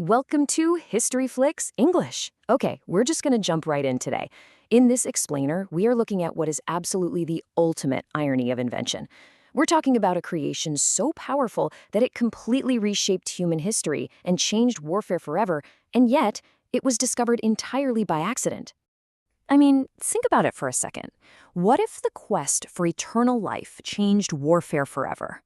Welcome to HistoryFlix English. Okay, we're just going to jump right in today. In this explainer, we are looking at what is absolutely the ultimate irony of invention. We're talking about a creation so powerful that it completely reshaped human history and changed warfare forever, and yet it was discovered entirely by accident. I mean, think about it for a second. What if the quest for eternal life changed warfare forever?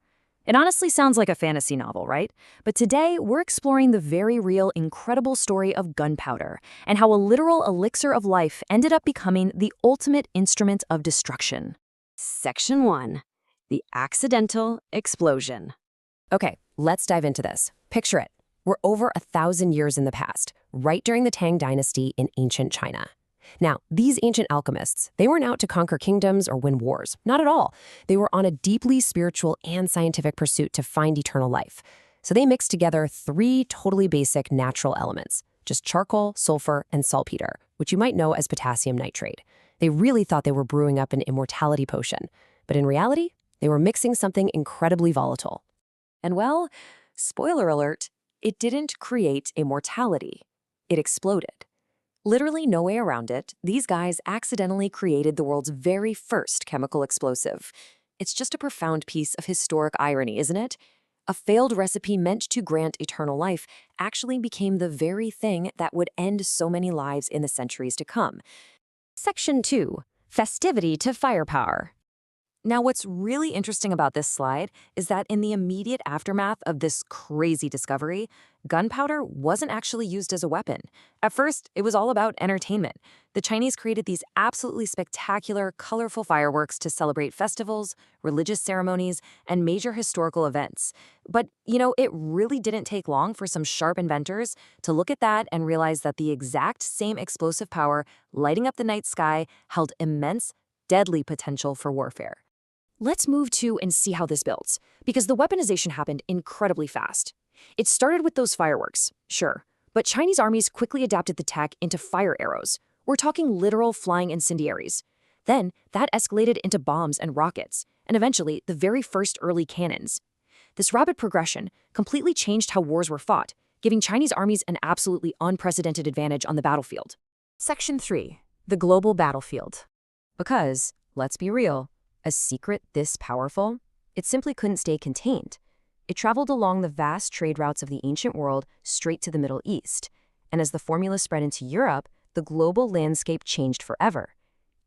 It honestly sounds like a fantasy novel, right? But today, we're exploring the very real, incredible story of gunpowder and how a literal elixir of life ended up becoming the ultimate instrument of destruction. Section 1. The Accidental Explosion. Okay, let's dive into this. Picture it. We're over 1,000 years in the past, right during the Tang Dynasty in ancient China. Now, these ancient alchemists, they weren't out to conquer kingdoms or win wars. Not at all. They were on a deeply spiritual and scientific pursuit to find eternal life. So they mixed together 3 totally basic natural elements, just charcoal, sulfur, and saltpeter, which you might know as potassium nitrate. They really thought they were brewing up an immortality potion. But in reality, they were mixing something incredibly volatile. And well, spoiler alert, it didn't create immortality. It exploded. Literally no way around it, these guys accidentally created the world's very first chemical explosive. It's just a profound piece of historic irony, isn't it? A failed recipe meant to grant eternal life actually became the very thing that would end so many lives in the centuries to come. Section 2. Festivity to Firepower. Now, what's really interesting about this slide is that in the immediate aftermath of this crazy discovery, gunpowder wasn't actually used as a weapon. At first, it was all about entertainment. The Chinese created these absolutely spectacular, colorful fireworks to celebrate festivals, religious ceremonies, and major historical events. But, it really didn't take long for some sharp inventors to look at that and realize that the exact same explosive power lighting up the night sky held immense, deadly potential for warfare. Let's move to and see how this builds, because the weaponization happened incredibly fast. It started with those fireworks, sure, but Chinese armies quickly adapted the tech into fire arrows. We're talking literal flying incendiaries. Then that escalated into bombs and rockets, and eventually the very first early cannons. This rapid progression completely changed how wars were fought, giving Chinese armies an absolutely unprecedented advantage on the battlefield. Section 3. The Global Battlefield. Because, let's be real, a secret this powerful, it simply couldn't stay contained. It traveled along the vast trade routes of the ancient world straight to the Middle East. And as the formula spread into Europe, the global landscape changed forever.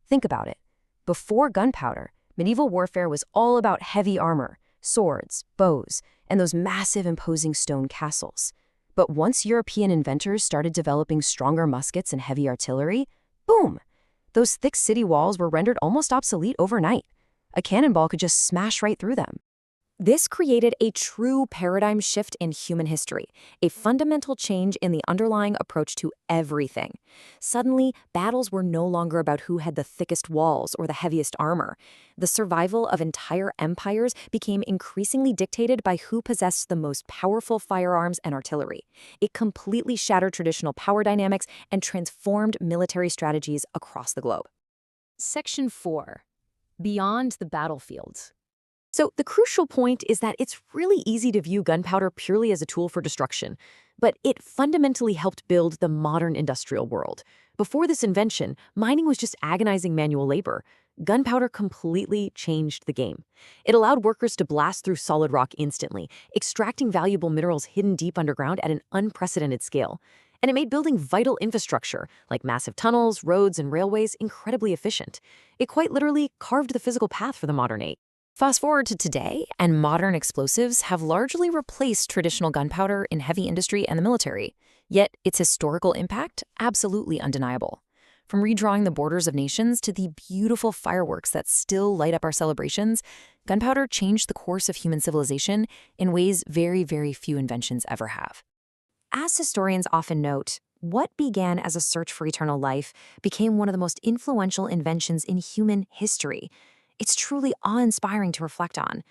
Think about it. Before gunpowder, medieval warfare was all about heavy armor, swords, bows, and those massive imposing stone castles. But once European inventors started developing stronger muskets and heavy artillery, boom! Those thick city walls were rendered almost obsolete overnight. A cannonball could just smash right through them. This created a true paradigm shift in human history, a fundamental change in the underlying approach to everything. Suddenly, battles were no longer about who had the thickest walls or the heaviest armor. The survival of entire empires became increasingly dictated by who possessed the most powerful firearms and artillery. It completely shattered traditional power dynamics and transformed military strategies across the globe. Section 4. Beyond the battlefield. So the crucial point is that it's really easy to view gunpowder purely as a tool for destruction, but it fundamentally helped build the modern industrial world. Before this invention, mining was just agonizing manual labor. Gunpowder completely changed the game. It allowed workers to blast through solid rock instantly, extracting valuable minerals hidden deep underground at an unprecedented scale. And it made building vital infrastructure, like massive tunnels, roads, and railways, incredibly efficient. It quite literally carved the physical path for the modern age. Fast forward to today, and modern explosives have largely replaced traditional gunpowder in heavy industry and the military. Yet its historical impact, absolutely undeniable. From redrawing the borders of nations to the beautiful fireworks that still light up our celebrations, gunpowder changed the course of human civilization in ways very, very few inventions ever have. As historians often note, what began as a search for eternal life became one of the most influential inventions in human history. It's truly awe-inspiring to reflect on.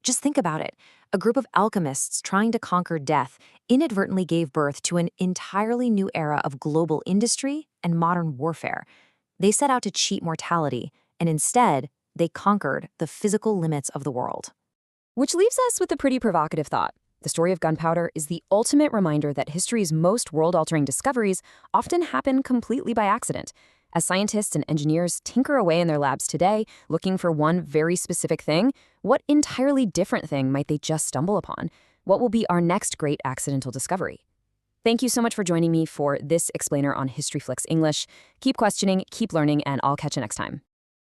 Just think about it. A group of alchemists trying to conquer death inadvertently gave birth to an entirely new era of global industry and modern warfare. They set out to cheat mortality, and instead, they conquered the physical limits of the world. Which leaves us with a pretty provocative thought. The story of gunpowder is the ultimate reminder that history's most world-altering discoveries often happen completely by accident. As scientists and engineers tinker away in their labs today, looking for one very specific thing, what entirely different thing might they just stumble upon? What will be our next great accidental discovery? Thank you so much for joining me for this explainer on HistoryFlix English. Keep questioning, keep learning, and I'll catch you next time.